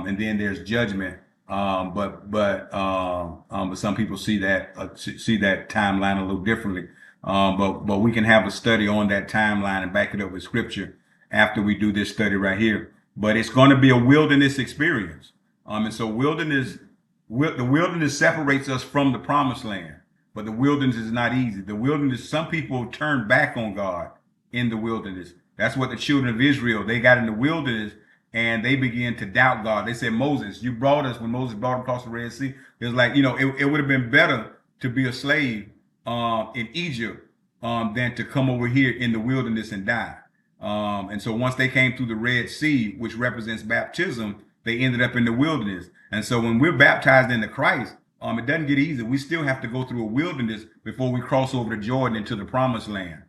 and then there's judgment. But some people see that timeline a little differently. But we can have a study on that timeline and back it up with scripture after we do this study right here. But it's going to be a wilderness experience. And so the wilderness separates us from the promised land. But the wilderness is not easy. The wilderness, some people turn back on God in the wilderness. That's what the children of Israel, they got in the wilderness and they began to doubt God. They said, Moses, you brought us, when Moses brought them across the Red Sea, it was like, it would have been better to be a slave in Egypt than to come over here in the wilderness and die. And so once they came through the Red Sea, which represents baptism, they ended up in the wilderness. And so when we're baptized into Christ, it doesn't get easy. We still have to go through a wilderness before we cross over the Jordan into the promised land.